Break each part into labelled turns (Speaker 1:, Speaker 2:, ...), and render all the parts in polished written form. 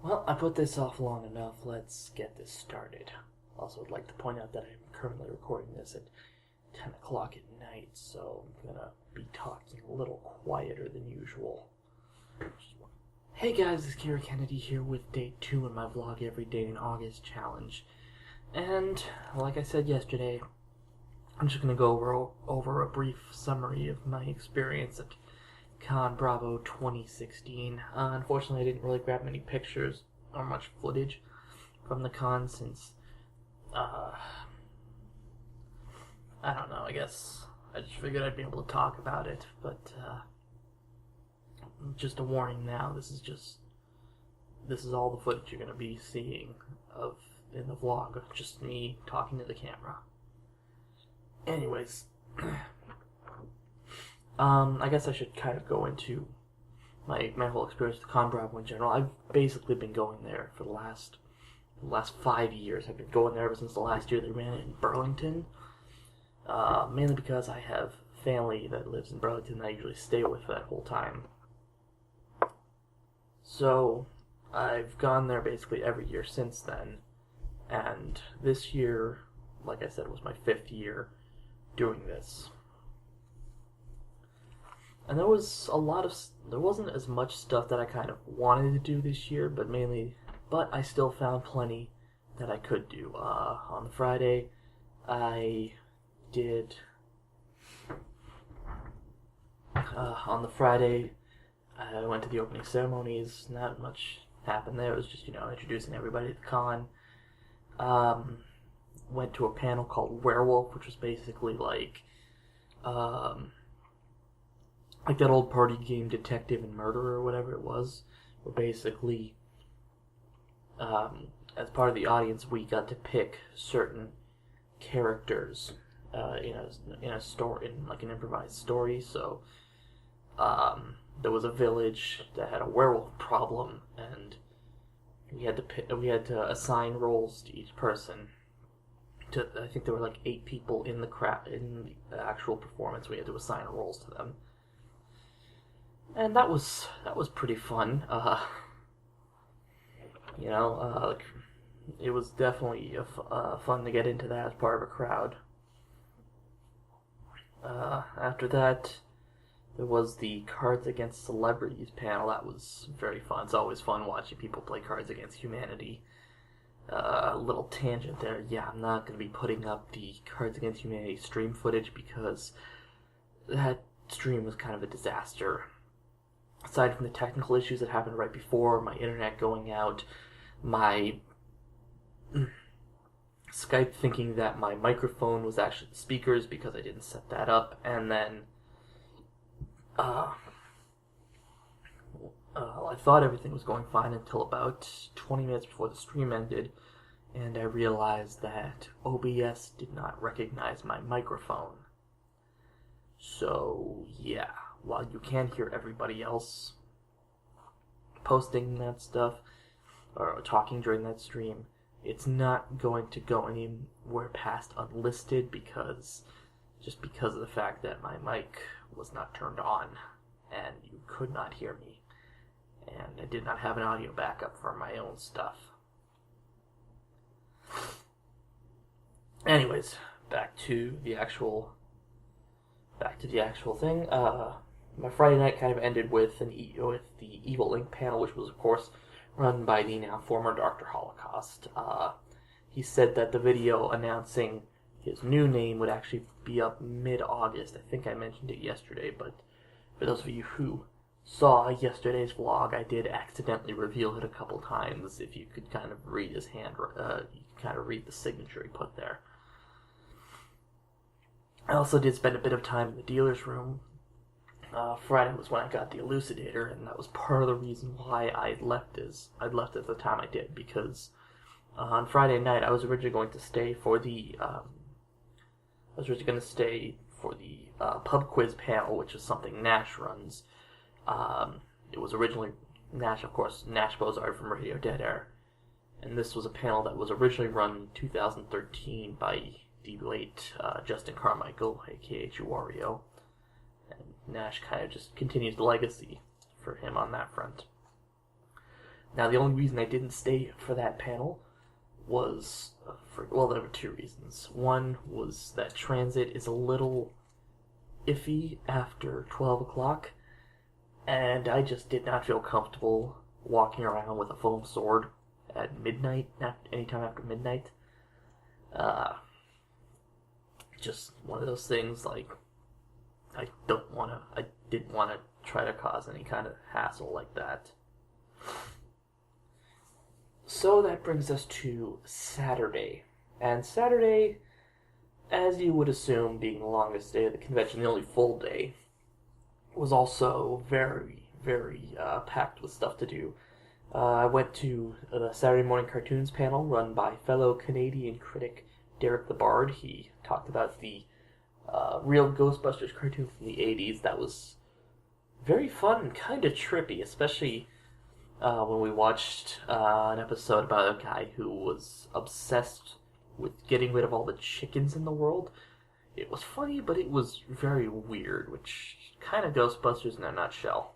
Speaker 1: Well, I put this off long enough. Let's get this started. Also, I'd like to point out that I'm currently recording this at 10 o'clock at night, so I'm gonna be talking a little quieter than usual. Hey guys, it's KiraKennedy here with day 2 in my vlog every day in August challenge. And, like I said yesterday, I'm just gonna go over a brief summary of my experience at ConBravo 2016. Unfortunately, I didn't really grab many pictures or much footage from the con since, I don't know, I guess I just figured I'd be able to talk about it, but, just a warning now, this is all the footage you're going to be seeing of in the vlog, just me talking to the camera. Anyways, I guess I should kind of go into my whole experience with ConBravo in general. I've basically been going there for the last 5 years. I've been going there ever since the last year they ran it in Burlington. Mainly because I have family that lives in Burlington that I usually stay with that whole time. So, I've gone there basically every year since then. And this year, like I said, was my 5th year doing this. And there wasn't as much stuff that I kind of wanted to do this year, but I still found plenty that I could do. On the Friday, I went to the opening ceremonies. Not much happened there. It was just, introducing everybody to the con. Went to a panel called Werewolf, which was basically like that old party game Detective and Murderer or whatever it was. Where basically, as part of the audience, we got to pick certain characters in a story, in like an improvised story. So, there was a village that had a werewolf problem, and we had to assign roles to each person. I think there were like 8 people in the actual performance. We had to assign roles to them, and that was pretty fun. It was definitely fun to get into that as part of a crowd. After that, there was the Cards Against Celebrities panel. That was very fun. It's always fun watching people play Cards Against Humanity. A little tangent there. Yeah, I'm not going to be putting up the Cards Against Humanity stream footage because that stream was kind of a disaster. Aside from the technical issues that happened right before, my internet going out, my Skype thinking that my microphone was actually the speakers because I didn't set that up, and then I thought everything was going fine until about 20 minutes before the stream ended, and I realized that OBS did not recognize my microphone. So, yeah, while you can hear everybody else posting that stuff, or talking during that stream, it's not going to go anywhere past unlisted because of the fact that my mic was not turned on and you could not hear me, and I did not have an audio backup for my own stuff. Anyways, back to the actual thing. My Friday night kind of ended with the Evil Link panel, which was of course run by the now former Dr. Holocaust. He said that the video announcing his new name would actually be up mid-August. I think I mentioned it yesterday, but for those of you who saw yesterday's vlog, I did accidentally reveal it a couple times. If you could kind of read his hand, you could kind of read the signature he put there. I also did spend a bit of time in the dealer's room. Friday was when I got the Elucidator, and that was part of the reason why I'd left at the time I did, because on Friday night I was originally going to stay for the pub quiz panel, which is something Nash runs. It was originally Nash, of course, Nash Bozard from Radio Dead Air, and this was a panel that was originally run in 2013 by the late Justin Carmichael, aka Wario. And Nash kind of just continues the legacy for him on that front. Now, the only reason I didn't stay for that panel was, well, there were two reasons. One was that transit is a little iffy after 12 o'clock, and I just did not feel comfortable walking around with a foam sword at midnight, anytime after midnight. Just one of those things, like, I didn't want to try to cause any kind of hassle like that. So that brings us to Saturday. And Saturday, as you would assume, being the longest day of the convention, the only full day, was also very, very packed with stuff to do. I went to the Saturday Morning Cartoons panel run by fellow Canadian critic Derek the Bard. He talked about the real Ghostbusters cartoon from the 80s. That was very fun and kind of trippy, especially when we watched an episode about a guy who was obsessed with getting rid of all the chickens in the world. It was funny, but it was very weird, which kind of Ghostbusters in a nutshell.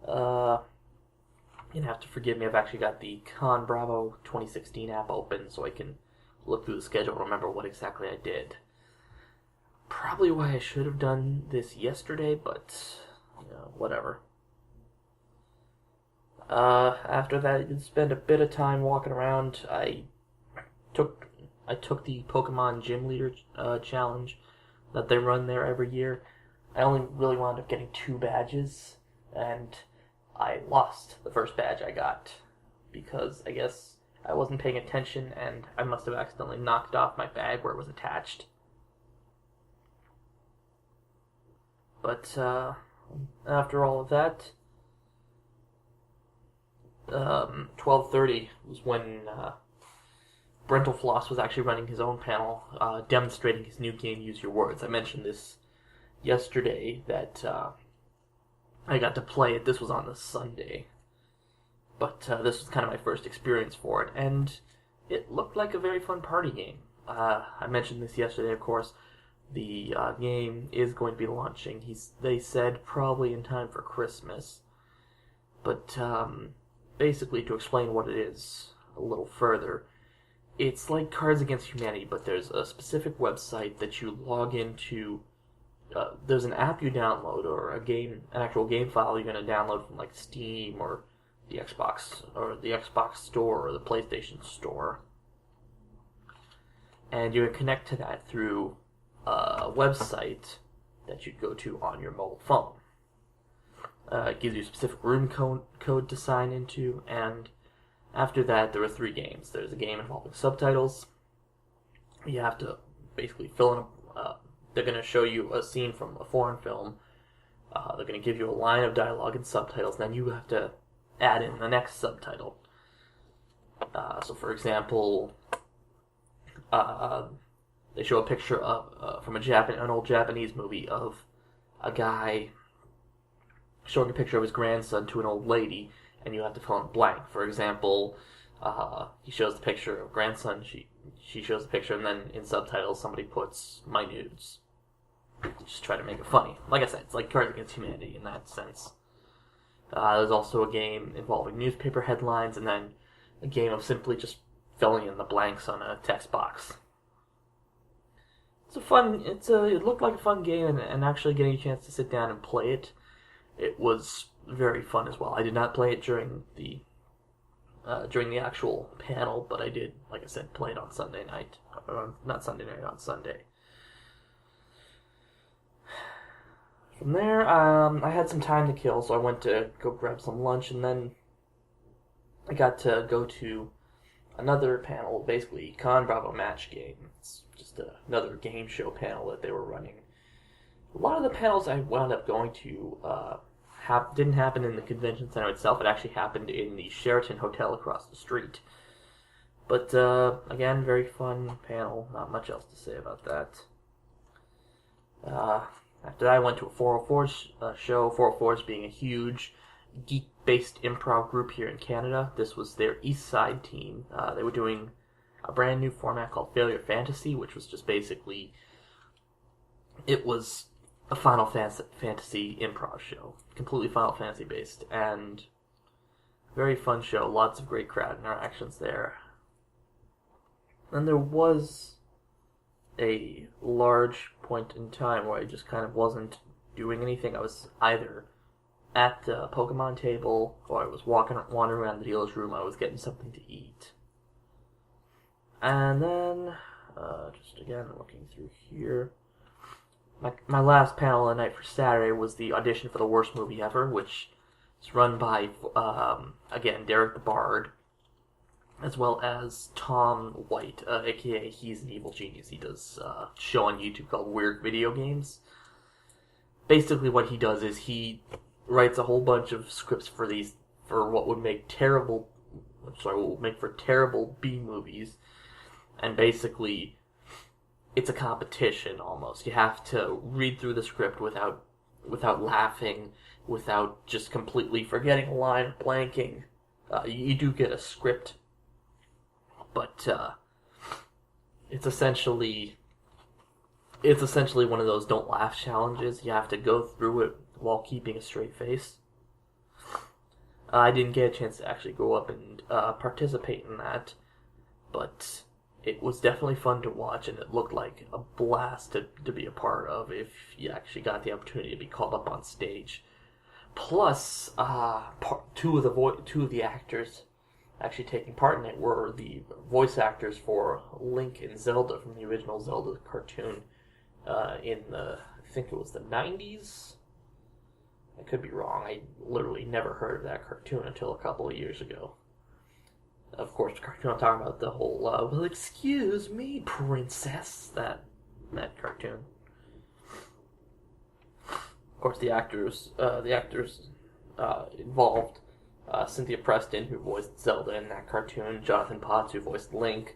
Speaker 1: You'll have to forgive me, I've actually got the ConBravo 2016 app open so I can look through the schedule and remember what exactly I did. Probably why I should have done this yesterday, but, whatever. After that, I did spend a bit of time walking around. I took the Pokemon Gym Leader challenge that they run there every year. I only really wound up getting 2 badges, and I lost the first badge I got because I guess I wasn't paying attention and I must have accidentally knocked off my bag where it was attached. But after all of that, 12:30 was when Brentalfloss was actually running his own panel, demonstrating his new game, Use Your Words. I mentioned this yesterday, that I got to play it. This was on the Sunday. But this was kind of my first experience for it, and it looked like a very fun party game. I mentioned this yesterday, of course. The game is going to be launching, they said, probably in time for Christmas. But basically, to explain what it is a little further, it's like Cards Against Humanity, but there's a specific website that you log into. There's an app you download, or an actual game file you're going to download from like Steam or the Xbox Store or the PlayStation Store, and you connect to that through a website that you'd go to on your mobile phone. It gives you a specific room code to sign into, and after that, there are 3 games. There's a game involving subtitles. You have to basically fill in they're going to show you a scene from a foreign film. They're going to give you a line of dialogue and subtitles, and then you have to add in the next subtitle. So, for example, they show a picture of from an old Japanese movie of a guy showing a picture of his grandson to an old lady, and you have to fill in a blank. For example, he shows the picture of grandson, she shows the picture, and then in subtitles somebody puts "my nudes." Just try to make it funny. Like I said, it's like Cards Against Humanity in that sense. There's also a game involving newspaper headlines, and then a game of simply just filling in the blanks on a text box. It looked like a fun game, and actually getting a chance to sit down and play it, it was very fun as well. I did not play it during the actual panel, but I did, like I said, play it on Sunday night. Not Sunday night, on Sunday. From there, I had some time to kill, so I went to go grab some lunch, and then I got to go to another panel, basically ConBravo Match Game. It's just another game show panel that they were running. A lot of the panels I wound up going to didn't happen in the convention center itself. It actually happened in the Sheraton Hotel across the street. But, again, very fun panel. Not much else to say about that. After that, I went to a 404 show. 404s being a huge geek-based improv group here in Canada. This was their East Side team. They were doing a brand new format called Failure Fantasy, which was just basically, it was a Final Fantasy improv show, completely Final Fantasy based, and Very fun show. Lots of great crowd interactions there. And there was a large point in time where I just kind of wasn't doing anything. I was either at the Pokemon table or I was wandering around the dealer's room. I was getting something to eat. And then, just again looking through here, my last panel of the night for Saturday was the audition for the worst movie ever, which is run by, again, Derek the Bard, as well as Tom White, aka He's an Evil Genius. He does a show on YouTube called Weird Video Games. Basically what he does is he writes a whole bunch of scripts for what would make for terrible B movies, and basically it's a competition almost. You have to read through the script without laughing, without just completely forgetting a line or blanking. You do get a script, but it's essentially one of those don't laugh challenges. You have to go through it while keeping a straight face. I didn't get a chance to actually go up and participate in that, but it was definitely fun to watch, and it looked like a blast to be a part of if you actually got the opportunity to be called up on stage. Plus, two of the actors actually taking part in it were the voice actors for Link and Zelda from the original Zelda cartoon in I think it was the 90s. I could be wrong. I literally never heard of that cartoon until a couple of years ago. Of course, the cartoon I'm talking about, the whole, well, excuse me, princess, that cartoon. Of course, the actors involved, Cynthia Preston, who voiced Zelda in that cartoon, Jonathan Potts, who voiced Link,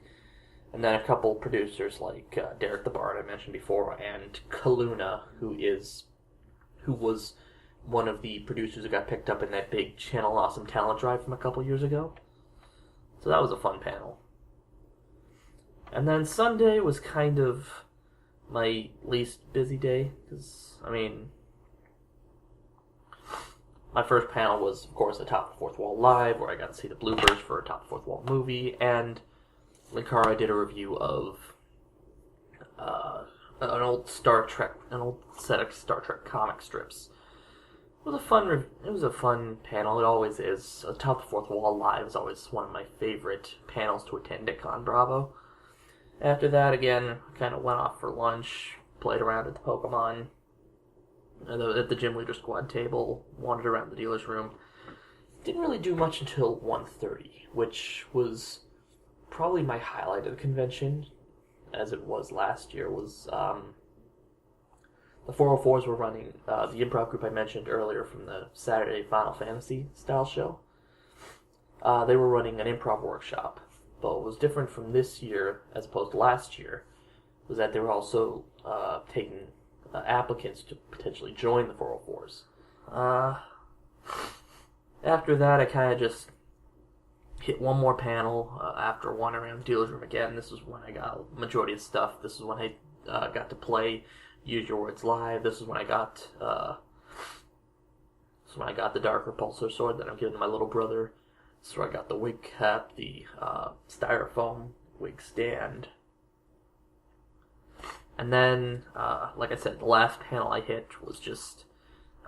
Speaker 1: and then a couple producers like Derek the Bard, I mentioned before, and Kaluna, who was one of the producers who got picked up in that big Channel Awesome talent drive from a couple years ago. So that was a fun panel. And then Sunday was kind of my least busy day, because, my first panel was, of course, a Top of the Fourth Wall Live, where I got to see the bloopers for a Top of the Fourth Wall movie, and Linkara did a review of an old set of Star Trek comic strips. It was a fun panel. It always is. Top of the Fourth Wall Live is always one of my favorite panels to attend at ConBravo. After that, again, kind of went off for lunch, played around at the Pokemon, at the Gym Leader Squad table, wandered around the dealer's room. Didn't really do much until 1:30, which was probably my highlight of the convention, as it was last year, was the 404s were running the improv group I mentioned earlier from the Saturday Final Fantasy style show. They were running an improv workshop, but what was different from this year as opposed to last year was that they were also taking applicants to potentially join the 404s. After that, I kind of just hit one more panel after one around the dealer's room again. This was when I got the majority of stuff. This is when I got to play Use Your Words Live. This is when I got the Dark Repulsor sword that I'm giving to my little brother. This is where I got the wig cap, the styrofoam wig stand. And then, like I said, the last panel I hit was just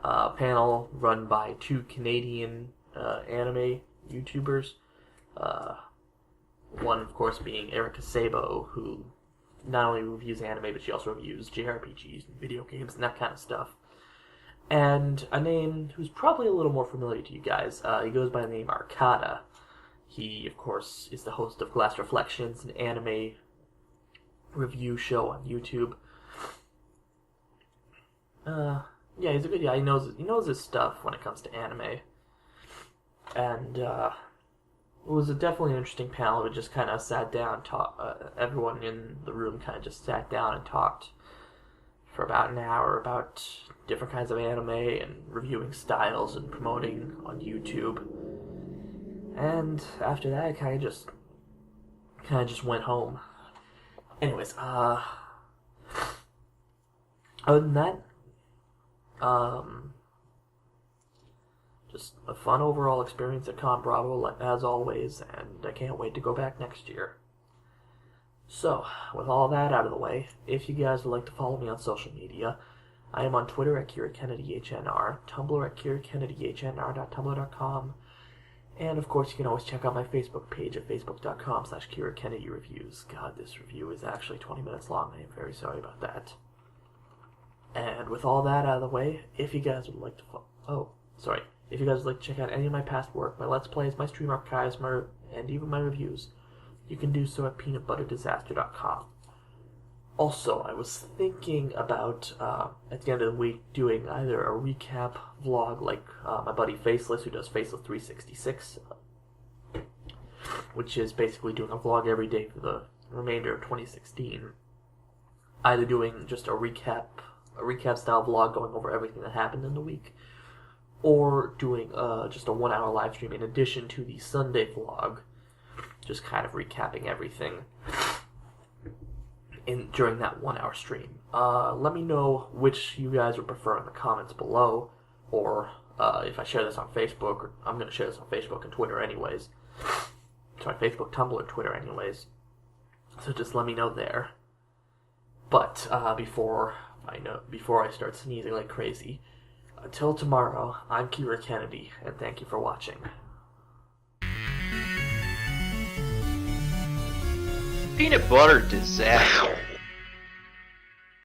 Speaker 1: a panel run by two Canadian anime YouTubers. One, of course, being Erica Sabo, who not only reviews anime, but she also reviews JRPGs and video games and that kind of stuff. And a name who's probably a little more familiar to you guys. He goes by the name Arcada. He, of course, is the host of Glass Reflections, an anime review show on YouTube. Yeah, he's a good guy. He knows his stuff when it comes to anime. And it was definitely an interesting panel. We just kind of sat down, everyone in the room kind of just sat down and talked for about an hour about different kinds of anime and reviewing styles and promoting on YouTube. And after that, I kind of just went home. Anyways, other than that, just a fun overall experience at ConBravo, as always, and I can't wait to go back next year. So, with all that out of the way, if you guys would like to follow me on social media, I am on Twitter at KiraKennedyHNR, Tumblr at KiraKennedyHNR.tumblr.com, and of course you can always check out my Facebook page at facebook.com/KiraKennedyReviews. God, this review is actually 20 minutes long. I am very sorry about that. And with all that out of the way, if you guys would like to if you guys would like to check out any of my past work, my Let's Plays, my stream archives, and even my reviews, you can do so at peanutbutterdisaster.com. Also, I was thinking about, at the end of the week, doing either a recap vlog like my buddy Faceless, who does Faceless 366, which is basically doing a vlog every day for the remainder of 2016. Either doing just a recap style vlog going over everything that happened in the week, or doing just a 1 hour live stream in addition to the Sunday vlog, just kind of recapping everything during that 1 hour stream. Let me know which you guys would prefer in the comments below, or if I share this on Facebook, or I'm going to share this on Facebook and Twitter anyways. Sorry, Facebook, Tumblr, Twitter anyways. So just let me know there. But before I start sneezing like crazy, until tomorrow, I'm Kira Kennedy, and thank you for watching.
Speaker 2: Peanut butter disaster.